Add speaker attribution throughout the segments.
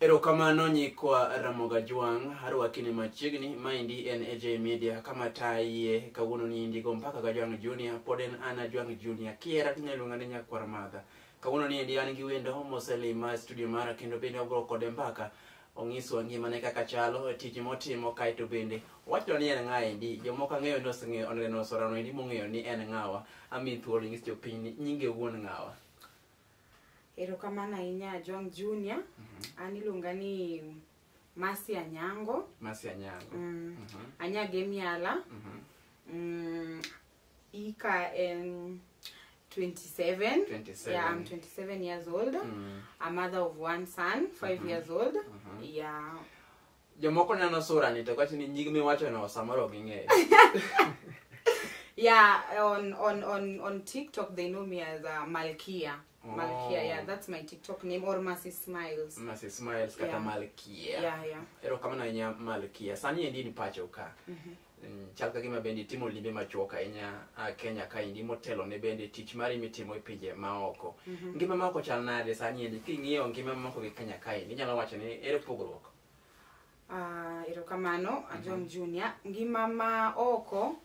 Speaker 1: Erokamano nyikwa Ramoga Juang, haru akini machigni, maindi NAJ Media, kama taie, kawuno ni indigo mpaka Juang Junior, poden ana Juang Junior, kiera tinyalungane nyakwa Ramadha. Kawuno ni indiani kiwendo homo selima studio mara kendo bende ogro kode mpaka, ongiswa ngimane kaka chalo, tiji motimo kaito bende. Wacho ni en ngae ndi, jomoka ng'eyo noseng'eyo oneno sorano ndi mong'eyo ni en ng'awa, ami thuolo ng'is jopiny nyinge wuon ng'awa.
Speaker 2: Erokamano ahinya Juang Junior, aniluonga ni Masi Anyango.
Speaker 1: Masi Anyango.
Speaker 2: Anya Gemiala. Ika en 27. Yeah, I'm 27 years old. A mother of one son, 5 years old. Yeah.
Speaker 1: Jomoko neno sura ni to kwati ni nyigi miwacho no samoro ging'eyo.
Speaker 2: Yeah, on TikTok they know me as Malkia. Malkia, yeah, that's my TikTok name, or Masi Smiles.
Speaker 1: Masi Smiles kata Malkia.
Speaker 2: Yeah, yeah.
Speaker 1: Erokamano inya Malkia. Sani endi ni pacho ka. Chalka gima bendi timo limbe machuoka inya Kenya ka indi motelo ne bendi tich mari mitimo ipinje maoko. Ngima maoko chal nade sani endi king'iyo ngima maoko gi Kenya ka indi nyalo wacho ni ere pogruok.
Speaker 2: Erokamano Juang Junior, ngima maoko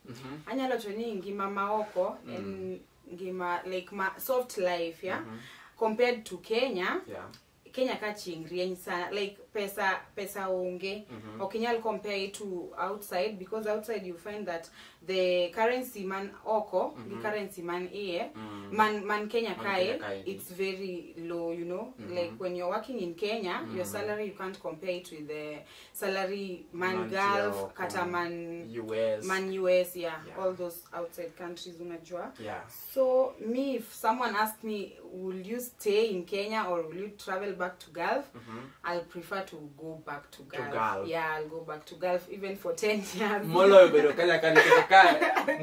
Speaker 2: anyalo to ni ngima maoko en ngima like my soft life, yeah, compared to Kenya. Kenya ka ching rieny sana, like pesa onge. Okinyal compare it to outside, because outside you find that the currency man oko, the currency man here, man Kenya kai, it's very low, you know. Like when you're working in Kenya, your salary you can't compare it with the salary man Gulf, kata man US, yeah, all those outside countries unajua.
Speaker 1: Yeah.
Speaker 2: So me, if someone asked me, will you stay in Kenya or will you travel back to Gulf? I'll prefer to go back to Gulf. Yeah, I'll go back to Gulf even for 10 years.
Speaker 1: Molo bedo kanya kani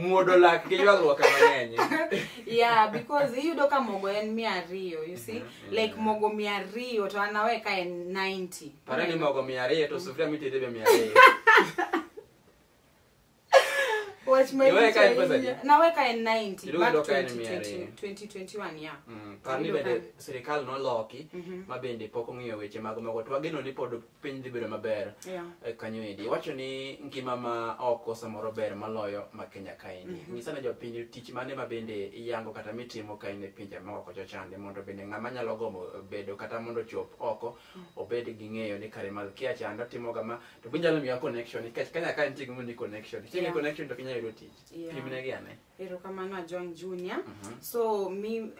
Speaker 1: muodo lak ke ywago kamang'eny.
Speaker 2: Yeah, because you doka mogo en 100, you see, like mogo 100 to anaweka en 90.
Speaker 1: Para ni mogo 100 to sufuria mitede be 100.
Speaker 2: Watch my naweka en 90 back to 2021, yeah.
Speaker 1: Kani bende serikal no loki mabende pok ong'iyo weche mag mogo to wageno ni pod piny dhi bedo maber. Kanyo endi wacho ni ngima ma oko samoro ber maloyo ma Kenya ka endi. Nyisa ne jopiny tich mane mabende iyango kata mitimo ka ine pinje ma oko chochande mondo bende ng'ama nyalo gomo bedo kata mondo chop oko obed gi ng'eyo ni kare Malkia chando timo kama to binyalo miya connection nikech Kenya ka nitie gimo ni connection. Tiene connection to Kenya yudo tich. Pimne giane.
Speaker 2: Erokamano Juang Junior. So me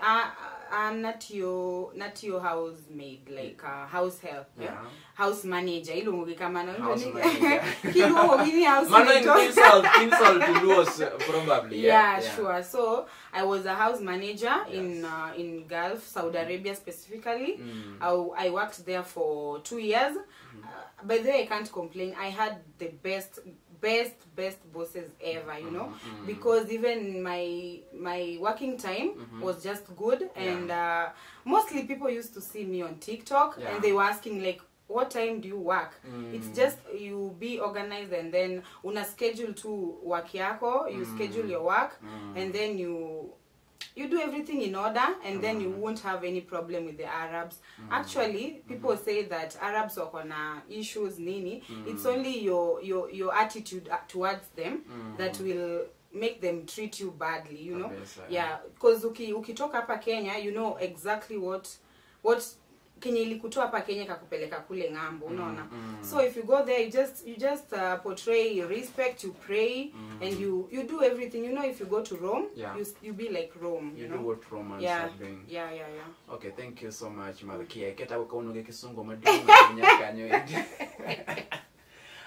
Speaker 2: Tiyo housemaid, like house help, house manager. Ilungo gi kamano. Kilungo gi house
Speaker 1: manager. Insult to lose probably.
Speaker 2: Yeah, sure. So I was a house manager in Gulf, Saudi Arabia specifically. I worked there for 2 years. By the way, I can't complain. I had the best bosses ever, you know, because even my working time was just good, and mostly people used to see me on TikTok and they were asking like, what time do you work? It's just you be organized, and then una schedule to work yako, you schedule your work, and then you do everything in order, and then you won't have any problem with the Arabs. Actually, people say that Arabs are on issues nini. It's only your attitude towards them that will make them treat you badly, you know. Yeah, because ukitoka hapa Kenya, you know exactly what Kenya ilikutoa hapa Kenya kakupeleka kule ngambo, unaona. So if you go there, you just portray respect, you pray, and you do everything. You know, if you go to Rome, you be like Rome. You know
Speaker 1: what Romans are doing.
Speaker 2: Yeah.
Speaker 1: Okay, thank you so much, Malkia. Keta ukaono ge kisungo madinga nyakanyo endi.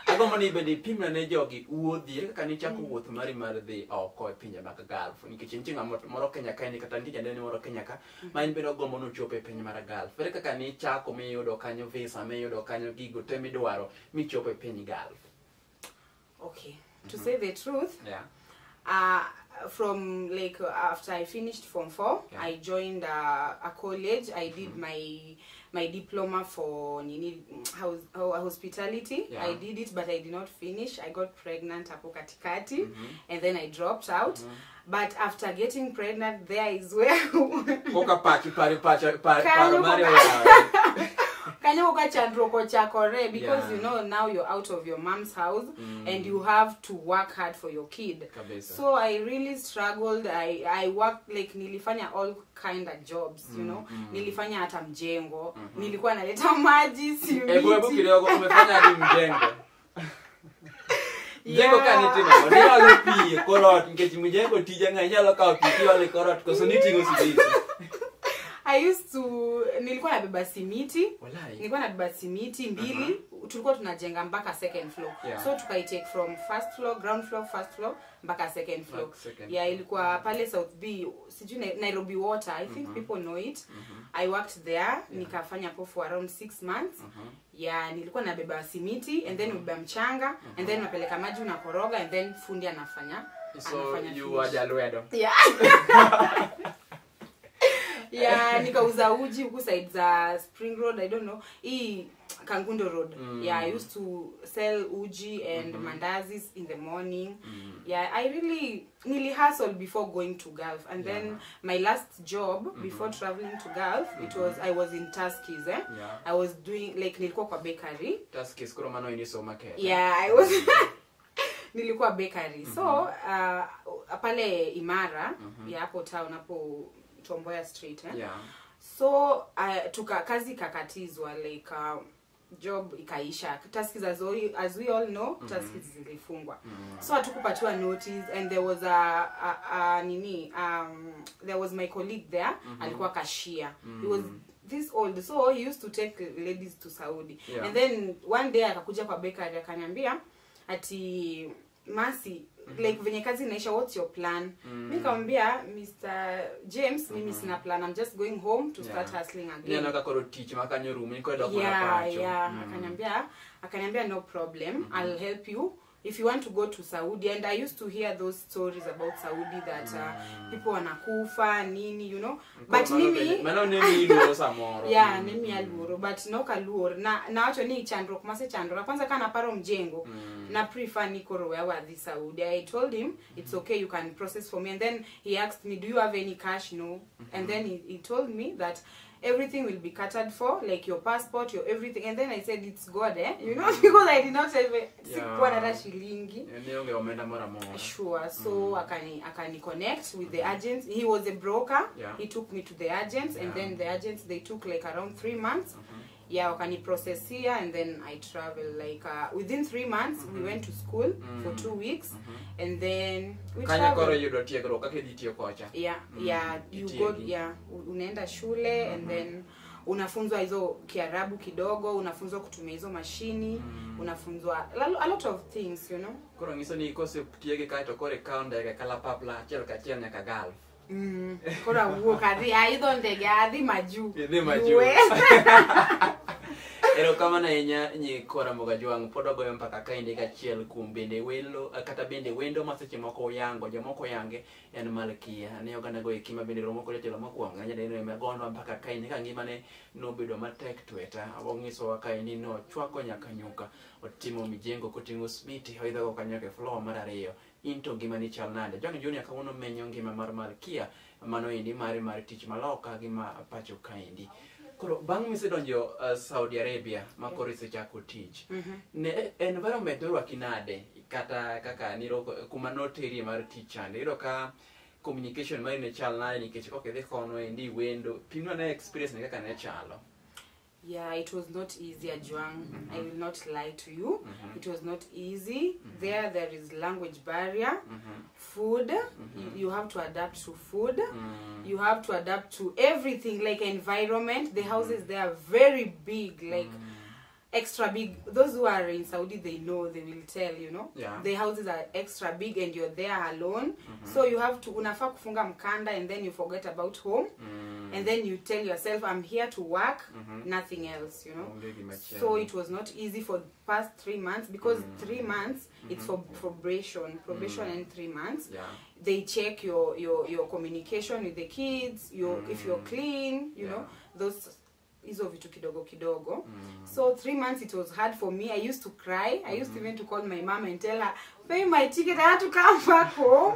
Speaker 1: Agombo ni bende pimna ne jogi wuodhi kaka ni chako wuoth mari mar dhi oko e pinje mag Gulf nikech nitie moro Kenya ka ni kata nitie jandene moro Kenya ka ma in bende ogombo no chopo e piny mar Gulf. Ere kaka ni chako miyudo kanyo visa, miyudo kanyo gigo te midwaro michopo e piny Gulf?
Speaker 2: Okay, to say the truth, from like after I finished Form 4, I joined a college. I did my diploma for hospitality. I did it, but I did not finish. I got pregnant hapo katikati, and then I dropped out. But after getting pregnant, there is where kanyo ka chandroko chakore because you know now you're out of your mom's house and you have to work hard for your kid. So I really struggled. I worked like nilifanya all kind of jobs, you know. Nilifanya hata Mjengo. Nilikuwa naleta maji simiti.
Speaker 1: Hebu kidogo umefanya hadi Mjengo. Mjengo kanitima. Ndio alopi korot ngeji Mjengo tija nganyalo ka opiki wale korot koso nitingo sibisi.
Speaker 2: I used to nilikuwa nabeba simiti. Nilikuwa nabeba simiti mbili. Tulikuwa tunajenga mpaka second floor. So tukai-take from first floor, ground floor, first floor mpaka second floor. Ilikuwa pale South B, sijui Nairobi Water. I think people know it. I worked there. Nikafanya hapo for around 6 months. Nilikuwa nabeba simiti and then ubeba mchanga and then napeleka maji unakoroga and then fundi anafanya.
Speaker 1: So you were Lwedo.
Speaker 2: Nikauza uji huku side za Spring Road, I don't know, Kangundo Road. I used to sell uji and mandazis in the morning. I really hustled before going to Gulf. And then my last job before traveling to Gulf, I was in Tuskys. I was doing like nilikuwa kwa bakery.
Speaker 1: Tuskys kuro mano ini so market.
Speaker 2: I was nilikuwa bakery. So pale Imara, hapo town hapo Tomboya Street. So kazi kakatizwa like job ikaisha. Tuskys as we all know, Tuskys zilifungwa. So hatukupatiwa notice and there was there was my colleague there, alikuwa cashier. He was this old, so he used to take ladies to Saudi. And then one day akakuja kwa bakery akaniambia ati Masi, like venye kazi inaisha, what's your plan? Mimi nikamwambia Mr. James, mimi sina plan, I'm just going home to start hustling again.
Speaker 1: Nakakoro teach makanyo room niko enda kuna pacho.
Speaker 2: Akaniambia no problem, I'll help you if you want to go to Saudi. And I used to hear those stories about Saudi that people wanakufa nini, you know. But mimi
Speaker 1: ilo samoro.
Speaker 2: Mimi aluro but no kaluor na wacho ni chandro kumase chandro. Kwanza kana paro Mjengo na prefer niko roya wa this Saudi. I told him it's okay, you can process for me. And then he asked me, do you have any cash? No. And then he told me that everything will be catered for, like your passport, your everything. And then I said, it's God, you know, because I did not have shilingi. Sure. So akani connect with the agents. He was a broker. He took me to the agents, and then the agents, they took like around 3 months. Wakani process here, and then I traveled like within 3 months. We went to school for 2 weeks, and then we traveled.
Speaker 1: You
Speaker 2: go unaenda shule, and then unafunzwa hizo Kiarabu kidogo, unafunzwa kutumia hizo mashini, unafunzwa a lot of things, you know.
Speaker 1: Koro ngiso ni kose tiege kaito kore kaunda ya kala papla chel ka chel nyaka Gulf.
Speaker 2: Kora uo kadhi aidho ndege adhi maju.
Speaker 1: Ero kama na enya nyi kora moga juang podo goyo mpaka kainde ka chiel kum bende welo kata bende wendo maseche moko yango jomoko yange en Malkia ne ogana go ekima bende romo ko jatelo makwonga nya deno me gono mpaka kainde ka ngima ne no bedo matek tweta abongiso wa kainde no chwako nyaka Nyuka otimo Mjengo kotingo smiti hoidha go kanyoke floor mar ariyo into ngima ni chal nade jongi junior ka wono menyo ngima mar Malkia mano indi mar tich maloka gi ma pacho kaindi. Koro bang misedonjo Saudi Arabia makoro isechako tich. Ne environment dwa kinade kata kaka niro kuma noteri mar tich ande iro ka communication mari ne chal nade nikech ok idhi kono endi wendo pinwa na experience ne kaka ne chalo.
Speaker 2: It was not easy, Juang. I will not lie to you. It was not easy. There is language barrier. Food, you have to adapt to food. You have to adapt to everything, like environment. The houses, they are very big, like extra big. Those who are in Saudi, they know, they will tell, you know. The houses are extra big and you're there alone. So you have to, unafaa kufunga mkanda, and then you forget about home. And then you tell yourself, I'm here to work, nothing else, you know. So it was not easy for the past 3 months, because 3 months, it's for probation and 3 months. They check your communication with the kids, if you're clean, you know, those hizo vitu kidogo kidogo. So 3 months it was hard for me. I used to cry. I used even to call my mom and tell her, pay my ticket, I had to come back home.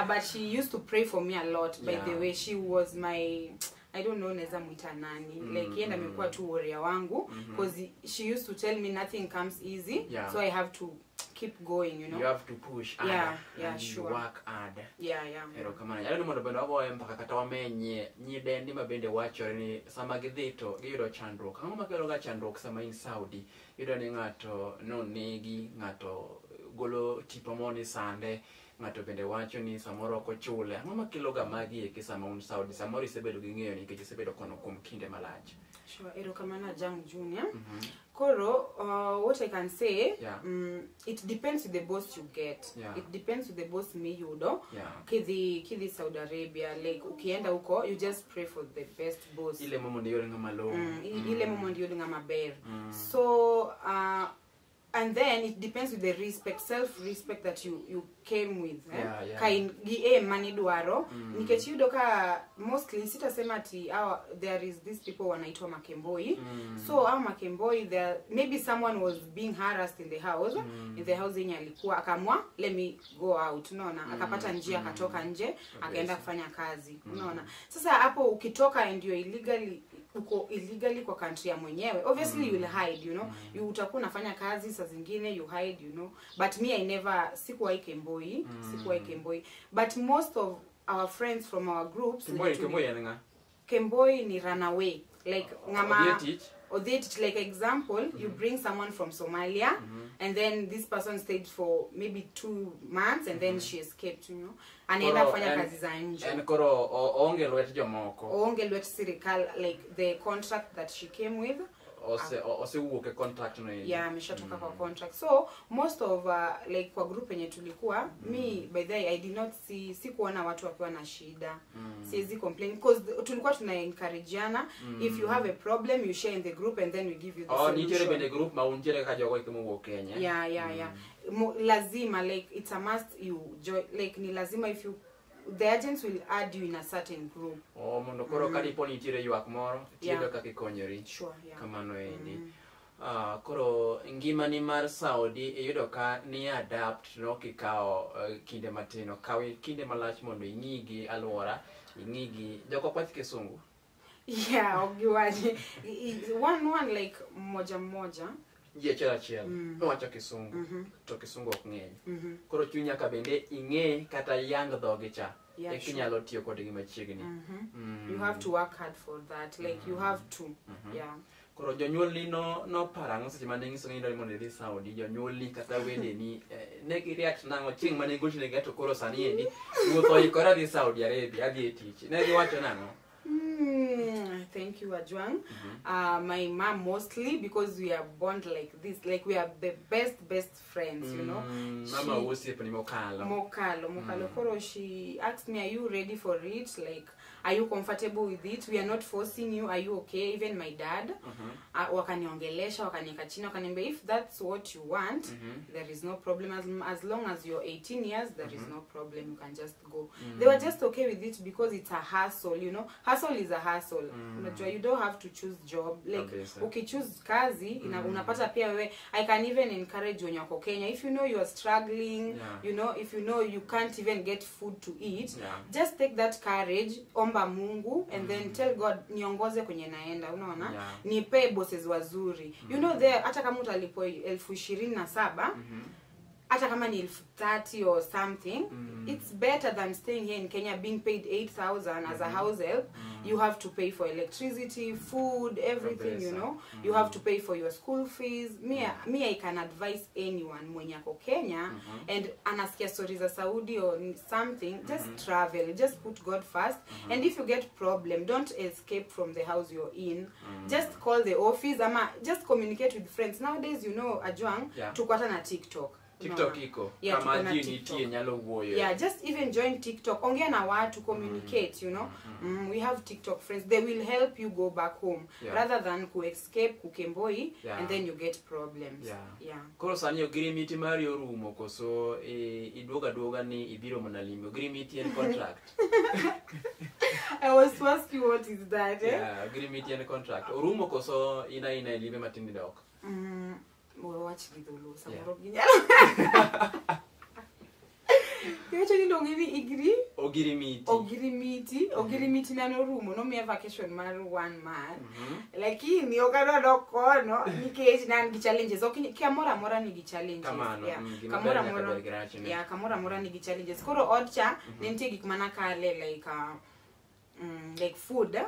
Speaker 2: But she used to pray for me a lot. By the way, she was my I don't know neza muita nani. Like yenda amekuwa tu warrior wangu because she used to tell me nothing comes easy. So I have to keep going, you know.
Speaker 1: You have to push and
Speaker 2: sure.
Speaker 1: work hard.
Speaker 2: Ero
Speaker 1: kamano. Yalo ni mondo bendo agoye mpaka kata wamenye nyidendi mabende wachore ni sama gidhito giyudo chandruok. Ang'o makelo ga chandruok sama in Saudi? Yudo ni ng'ato nonegi, ng'ato golo tipo moni sande, ng'ato bende wacho ni samoro ok ochule. Ang'o makelo ga magi e sama un Saudi? Samoro isebedo gi ng'eyo nikech isebedo kono kuom kinde malach.
Speaker 2: Sure, ero kamano Jang Junior. Koro, what I can say, it depends with the boss you get. It depends with the boss me yudo. Kidhi Saudi Arabia, like ukienda uko, you just pray for the best boss.
Speaker 1: Ile momo ndiyo nga malo.
Speaker 2: Ile momo ndiyo nga maber. So, and then it depends with the respect, self-respect that you came with. Kain gi mani duaro. Nikech yudo ka mostly sitasema ati there is these people wanaitwa makemboi. So our makemboi, there maybe someone was being harassed in the house yenye alikuwa akamwa, let me go out, unaona, akapata njia akatoka nje akaenda kufanya kazi, unaona. Sasa hapo ukitoka and you illegally kwa country ya mwenyewe, obviously you will hide, you know. You utakuwa unafanya kazi saa zingine you hide, you know. But me I never sikuwa kemboi. But most of our friends from our groups kemboi ni runaway, like ngama or they teach, like example, you bring someone from Somalia and then this person stayed for maybe 2 months and then she escaped, you know. Anaenda kufanya kazi za nje.
Speaker 1: And koro onge lwet jomoko.
Speaker 2: Onge lwet serikali, like the contract that she came with.
Speaker 1: Ose uoke contract no yeye.
Speaker 2: Ameshatoka kwa contract. So most of like kwa group yenye tulikuwa, me by the way I did not see sikuona watu wakiwa na shida. Siwezi complain because tulikuwa tuna encourageana. If you have a problem you share in the group and then we give you the solution.
Speaker 1: Nitere bende group maunjere ka jogo ikimo Kenya.
Speaker 2: Lazima, like it's a must you join, like ni lazima, if you the agents will add you in a certain group.
Speaker 1: Mondo koro kadipo nitiere ywak moro tiyo kaka ikonyori.
Speaker 2: Sure,
Speaker 1: kamano endi. Koro ngima ni mar Saudi iyudo ka ni adapt no kikao kinde matino, kawi kinde malach mondo ing'igi alwora, ing'igi joko kwath kisungu. Ogiwaje.
Speaker 2: One like moja.
Speaker 1: Chiel. Wacho kisungu. To kisungu ok ng'eny. Koro chunya ka bende ing'e kata yang dhoge cha. Inyalo tiyo kodgi machiegni.
Speaker 2: You have to work hard for that. Like you have to.
Speaker 1: Koro jonyuolni no parang seche mane ngiso ni mondo idhi Saudi, jonyuolni kata wedeni ne gi react nango chieng mane gochne gato koro sani endi wuotho ikora dhi Saudi Arabia adhi tich. Ne giwacho nango?
Speaker 2: Thank you, Ajwang. My mom mostly, because we are bond like this, like we are the best friends, you know.
Speaker 1: Mama wosiep ni mokalo.
Speaker 2: Koro she asked me, are you ready for it? Like, are you comfortable with it? We are not forcing you. Are you okay? Even my dad, wakaniongelesha, wakanieka chini, wakaniambia, if that's what you want, there is no problem. As long as you're 18 years, there is no problem. You can just go. They were just okay with it because it's a hassle, you know. Hustle is a hassle. You don't have to choose job. Like, okay, choose kazi, unapata pia wewe. I can even encourage when you're Kenya. If you know you are struggling, you know, if you know you can't even get food to eat, just take that courage, omba Mungu, and then tell God, niongoze kwenye naenda, unaona? Nipe bosses wazuri. You know, there, hata kama utalipo 27,000, hata kama ni 30 or something, it's better than staying here in Kenya being paid 8,000 as a house help. You have to pay for electricity, food, everything, you know. You have to pay for your school fees. Me I can advise anyone mwenye ako Kenya and anasikia stories za Saudi or something, just travel, just put God first. And if you get problem, don't escape from the house you're in. Just call the office, ama just communicate with friends. Nowadays, you know, Ajwang, tukwata na TikTok.
Speaker 1: TikTok iko. Kama nitie nyalo wuoyo.
Speaker 2: Just even join TikTok. Ongea na watu, communicate, you know. We have TikTok friends. They will help you go back home rather than ku escape kukemboi and then you get problems.
Speaker 1: Koro sani agreement mari orumo koso iduoga ni ibiro manalimbo. Agreement and contract.
Speaker 2: I was to ask you what is that,
Speaker 1: agreement and contract. Orumo koso ina libe matindi dok.
Speaker 2: Watch the Iwacho ni longi ni igri
Speaker 1: ogirimiti
Speaker 2: ogirimiti nano rumo no me vacation mar 1 month lakini okadwa dokono nikech nan gi challenges kamora mora ni gi challenges kamora mora ni gi challenges koro odcha nentie gik mana kale like food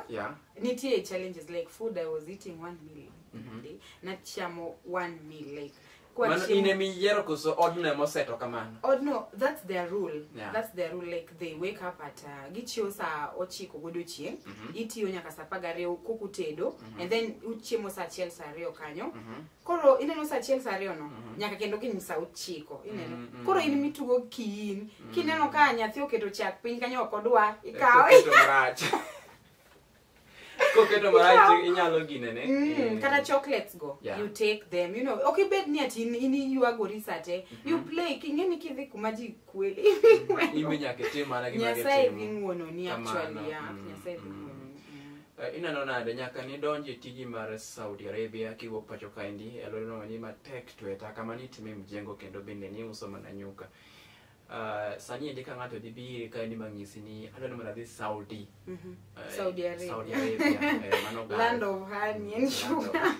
Speaker 2: nitie challenges like food. I was eating 1 meal a day not chamo 1 meal like
Speaker 1: man ine mi yero kuso odne moseto kamano
Speaker 2: no, that's their rule. That's their rule. Like they wake up at gichio sa 9 godiochieng itiyo nyaka saa 12 kokutedo and then uchiemo saa 1 saa 2 kanyo koro ineno saa 1 saa 2 no nyaka kendo kiny saa 9 ineno koro in mitugo kineno ka nyathi oketo chak piny kanyo okodwa ikawe
Speaker 1: koketo marach inyalo ginene
Speaker 2: kata chocolates go you take them, you know. Okay, bed ni ati ini yuagori sate you play kingeni kidhi kumaji kweli
Speaker 1: imenya kete mana gima
Speaker 2: gete nyasai vinguono ni actually nyasai vinguono
Speaker 1: inano nade nyaka ni donje tiji mar Saudi Arabia kiwuok pacho kaendi elorino ni matek tweta kama ni time Mjengo kendo bende ni uso mana Nyuka. Sani endi ka ng'ato dibiri kaendi mang'isi ni adwani mana dhi Saudi Arabia mano
Speaker 2: land of honey and sugar.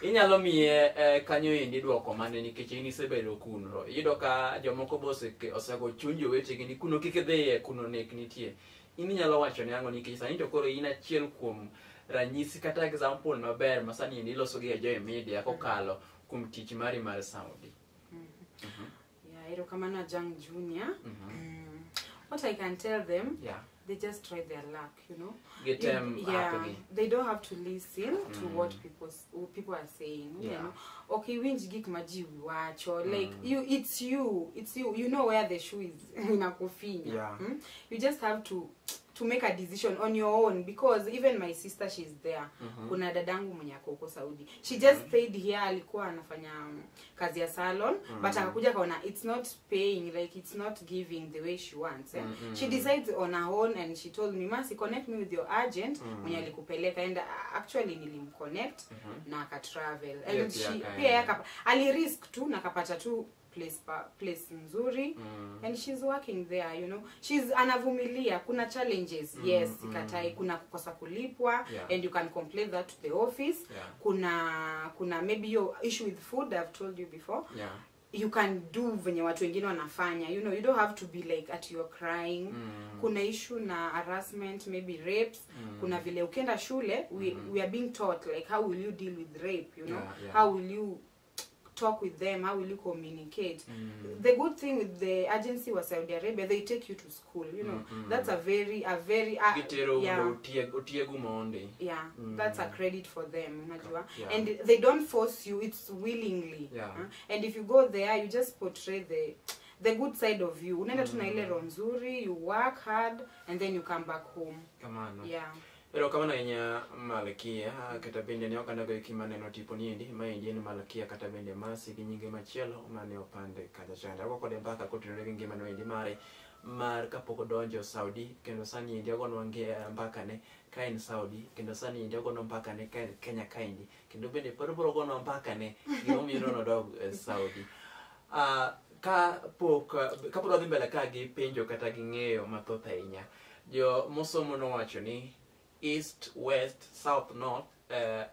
Speaker 1: Inyalo miye kanyo endi duoko mane nikech in isebedo kuno iyudo ka jomoko bose osego chunjo wechegi ni kuno kik idhiye kuno nek nitie. In inyalo wacho ne ang'o nikech sani to koro in achiel kuom ranyisi kata example maber ma sani endi iloso gi jo media kokalo kuom tich mari mar Saudi.
Speaker 2: Ero kamana Jang Junior. What I can tell them, they just try their luck, you know.
Speaker 1: Get them happy.
Speaker 2: They don't have to listen to what people are saying, you know. Okay, winch gik maji watch or like it's you. You know where the shoe is inakufinya. You just have to make a decision on your own because even my sister, she's there. Kuna dadangu mwenye ako Saudi. She just stayed here, alikuwa anafanya kazi ya salon, but akakuja kaona it's not paying, like it's not giving the way she wants. She decides on her own and she told me, "Masi, connect me with your agent mwenye alikupeleka." And actually nilimconnect na aka travel. And she pia ali risk tu na kapata tu place nzuri and she's working there, you know. She's anavumilia, kuna challenges, yes, katai, kuna kukosa kulipwa and you can complain that to the office. Kuna maybe your issue with food, I've told you before. You can do venye watu wengine wanafanya, you know. You don't have to be like at your crying. Kuna issue na harassment, maybe rapes. Kuna vile ukenda shule, we are being taught like how will you deal with rape, you know. How will you talk with them, how will you communicate? The good thing with the agency was Saudi Arabia, they take you to school, you know. That's a very that's a credit for them, and they don't force you, it's willingly. And if you go there, you just portray the good side of you. Unaenda tu na ile roho nzuri, you work hard and then you come back home.
Speaker 1: Pero kama na nya Malkia kata bende ne okanda go kimane no tipo niendi ma endi ni Malkia kata bende masi gi nyinge machielo mane opande kaja chanda ko kode mbaka kotinore gi ngima no endi mare mar kapoko donjo Saudi kendo sani endi ogo nwange mbaka ne ka in Saudi kendo sani endi ogo no mbaka ne Kenya kaendi kendo bende poro go no mbaka ne gimomiyo no dog Saudi. Ka pok dhi mbele ka gi penjo kata gi ng'eyo mathoth ahinya jo mosomo no wacho ni East, West, South, North,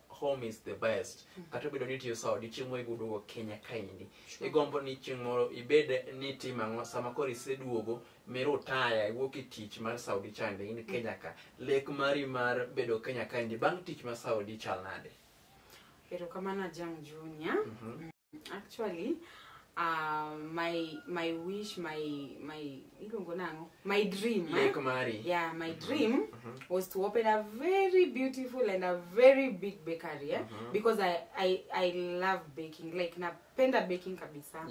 Speaker 1: home is the best. Kata bedo ni tiyo Saudi chimo igudugo Kenya kaendi. Igombo ni chimo ibede ni timango sama kori seduogo mero taya iwoki tich mar Saudi chande in Kenya ka. Lek mari mar bedo Kenya kaendi bang tich mar Saudi chal nade.
Speaker 2: Pero kamana Jang Junior. Actually, my wish, my dream, my dream was to open a very beautiful and a very big bakery, because I love baking, like napenda baking kabisa.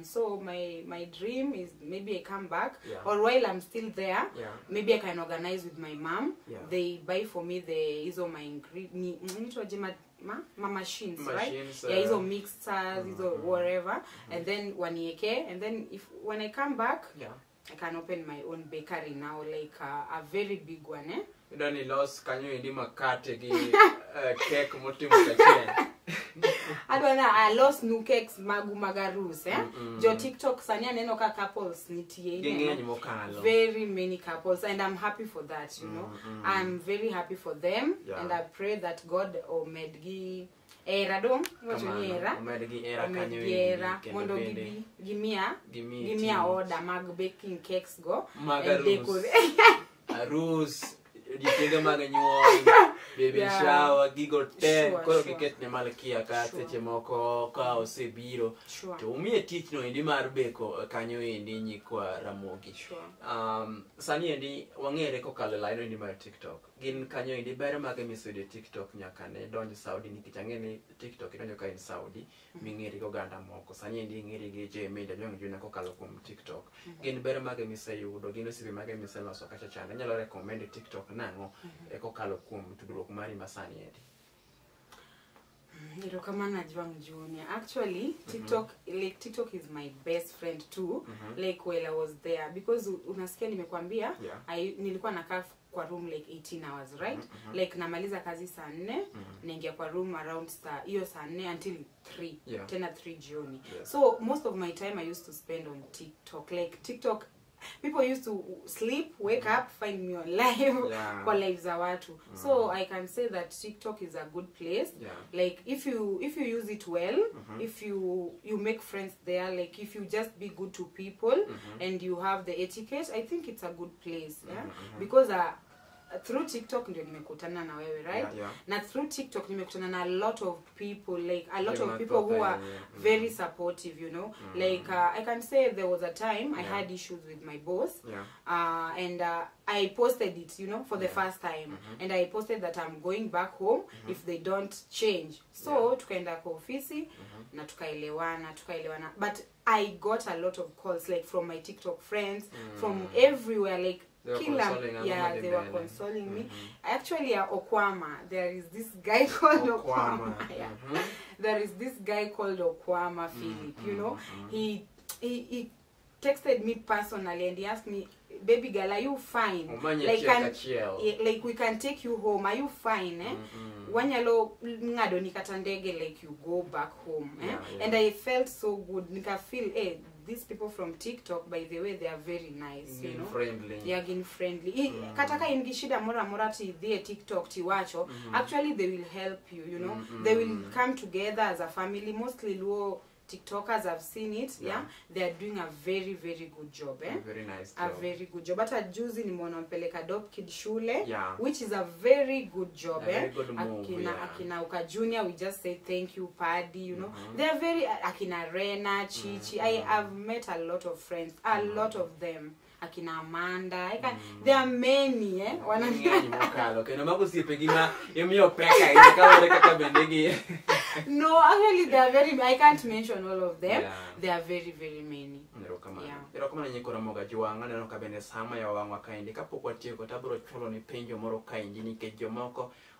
Speaker 2: So my dream is maybe I come back or while I'm still there, maybe I can organize with my mom. They buy for me the my ingredients, machines, right? Hizo mixers, hizo whatever, and then wanieke, and then when I come back, I can open my own bakery now, like a very big one,
Speaker 1: Dani los kanyo indi makate gi cake motimo kachien.
Speaker 2: Adwana I lost new cakes magarus jo TikTok sani aneno ka couples nitie very many couples and I'm happy for that, you know. I'm very happy for them and I pray that God omedgi era dong era mondo gimia order mag baking cakes go and decorate
Speaker 1: arus ditega mag nyuol baby shower gigo te koro giket ne Malkia ka seche moko ka osebiro to umie tich no indi mar beko kanyo indi nyikwa Ramogi sani indi wangere kokalo line indi mar TikTok gin kanyo indi ber mage misude TikTok nyaka ne donjo Saudi nikech ang'eni TikTok idonjo ka in Saudi ming'eri go ganda moko sani indi ng'eri gi Jemeda jong juna kokalo kuom TikTok gin ber mage miseyudo gin osipe mage miseloso kacha chande nyalo recommend TikTok nango kokalo kuom tudruok mari masani edi.
Speaker 2: Irokamana Jwang Junior. Actually, TikTok is my best friend too. Like while I was there because unasikia nimekwambia nilikuwa nakaa kwa room like 18 hours, right? Like namaliza kazi saa 4 naingia kwa room around saa 4 until 3 tena 3 jioni. So most of my time I used to spend on TikTok. Like TikTok people used to sleep, wake up, find me on live kwa live za watu. So I can say that TikTok is a good place. Like if you use it well, if you make friends there, like if you just be good to people and you have the etiquette, I think it's a good place. Because through TikTok ndio nimekutana na wewe, right? Na through TikTok nimekutana na a lot of people, like a lot of people who are very supportive, you know. Like I can say there was a time I had issues with my boss and I posted it, you know, for the first time and I posted that I'm going back home if they don't change. So tukaenda kwa ofisi na tukaelewana. But I got a lot of calls like from my TikTok friends from everywhere, like they were consoling me. Actually, Okwama, there is this guy called Okwama. There is this guy called Okwama Philip. You know, he texted me personally and he asked me, "Baby girl, are you fine? Like we can take you home. Are you fine? Wanyalo ngado nikata ndege, like you go back home." And I felt so good. Nika feel these people from TikTok, by the way, they are very nice, you know.
Speaker 1: Friendly.
Speaker 2: They are getting friendly. Kataka ingishida mora ti the TikTok tiwacho. Actually, they will help you, you know. They will come together as a family. Mostly Luo TikTokers, I've seen it. They are doing a very, very good job.
Speaker 1: Very nice
Speaker 2: job. A very good job. But at Juzi ni monompeleka Dop Kid Shule, which is a very good job.
Speaker 1: Very good move.
Speaker 2: Akina Uka Junior, we just say thank you, Paddy, you know. They are very, Akina Rena, Chichi. I have met a lot of friends, a lot of them. Akina Amanda, there are many, No, actually they are very, I can't mention all of them. They are very, very many.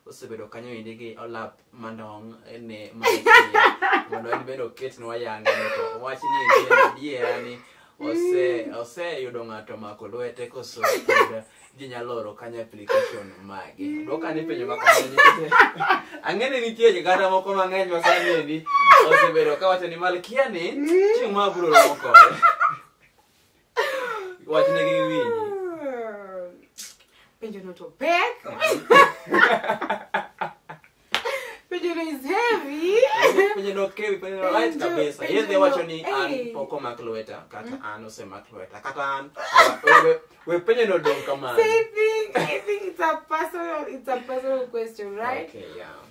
Speaker 1: Osebedo kanyo indigi olap mandong ene Malkia mondo en bedo ket no yanga to wachi ni diera ni ose yudo ngato mako lwete koso jinyaloro kanya application magi doka ni penyo makanya nikete angene nitie gada moko mang'eny masani ndi osebedo ka wacho ni Malkia ni chieng' mabro moko wachi ne gi winyi
Speaker 2: Penjo not to pack. Penjo is heavy.
Speaker 1: Penjo no heavy, penjo light kabisa. Yes, they watch ni an poko maklweta kata an ose maklweta kata an we penjo no don kama.
Speaker 2: I think it's a personal question, right?
Speaker 1: Okay,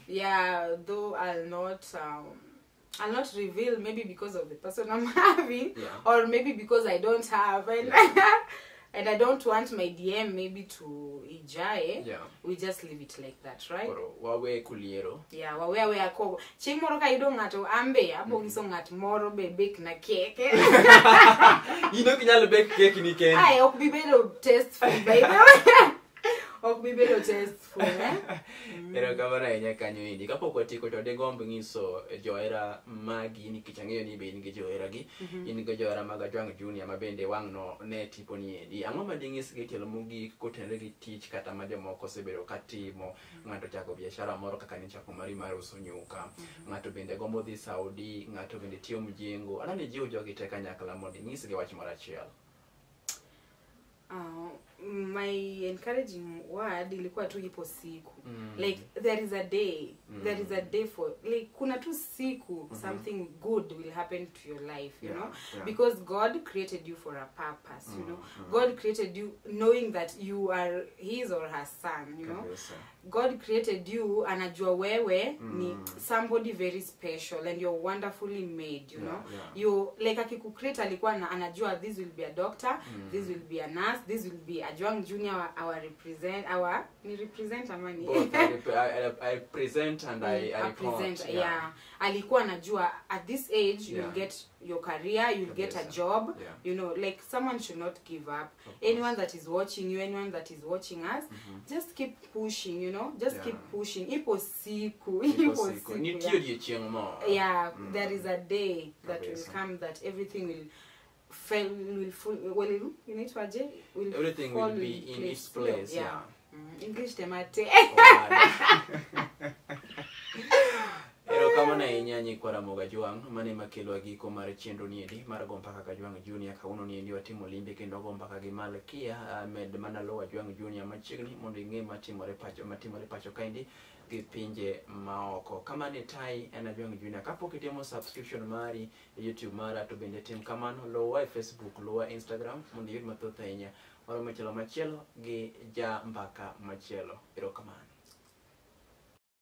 Speaker 2: Yeah, though I'll not reveal, maybe because of the person I'm having or maybe because I don't have and I don't want my DM maybe to ijae. We just leave it like that, right?
Speaker 1: Wawe kuliero.
Speaker 2: Yeah, wawe ako. Ching moro ka ido ngato ambe abo giso ngat moro be bake na cake.
Speaker 1: You know kinyalo bake cake ni ken.
Speaker 2: Ai ok bi bedo taste food by the way. ok bibedo testful
Speaker 1: Ero kamano ahinya kanyo indi. Kapok watieko to de gomb nyiso johera magi nikech ang'eyo ni be in gi johera gi. In gi johera mag Ajwang Junior ma bende wang' no ne tipo ni endi. Ang'o ma ding'isgi tielo mogik kotenore gi tich kata ma jomoko osebedo ka timo, ng'ato chako biashara moro kaka ni chako mari mar uso nyuka, ng'ato bende gombo dhi Saudi, ng'ato bende tiyo Mjengo. Anani jiwo jogi te kanyakla mondo inyisgi wach moro achiel.
Speaker 2: My encouraging word ilikuwa tu ipo siku. Like there is a day, there is a day for like kuna tu siku something good will happen to your life, you know, because God created you for a purpose, you know. God created you knowing that you are his or her son, you know. God created you anajua wewe ni somebody very special and you're wonderfully made, you know. You like akikucreate alikuwa anajua this will be a doctor, this will be a nurse, this will be Ajwang Junior, our represent, our ni represent amani.
Speaker 1: Both I present and I
Speaker 2: present, yeah. Alikuwa anajua at this age you'll get your career, you'll get a job, you know, like someone should not give up. Anyone that is watching you, anyone that is watching us, just keep pushing, you know, just keep pushing. Ipo siku.
Speaker 1: Ni tiyo di chieng mo.
Speaker 2: Yeah, there is a day that will come that everything will everything
Speaker 1: will be in its place. Yeah.
Speaker 2: English temate.
Speaker 1: Ero kama na inyanyi kwa Ramoga Juang, mane makelo agiko mare chenro niendi, mara gompaka ka Ajwang Junior kauno niendi watimo limbe kendo gompaka gi Malkia med manalo Ajwang Junior machiegni mondo ing'e matimore pacho kaindi gi pinje maoko. Kama ni tai en Ajwang Junior. Kapok itimo subscription mari YouTube mara to bende tim kamano, luwa Facebook, luwa Instagram mondo yud mathoth ahinya. Moro machielo gi ja mbaka machielo. Ero kamano.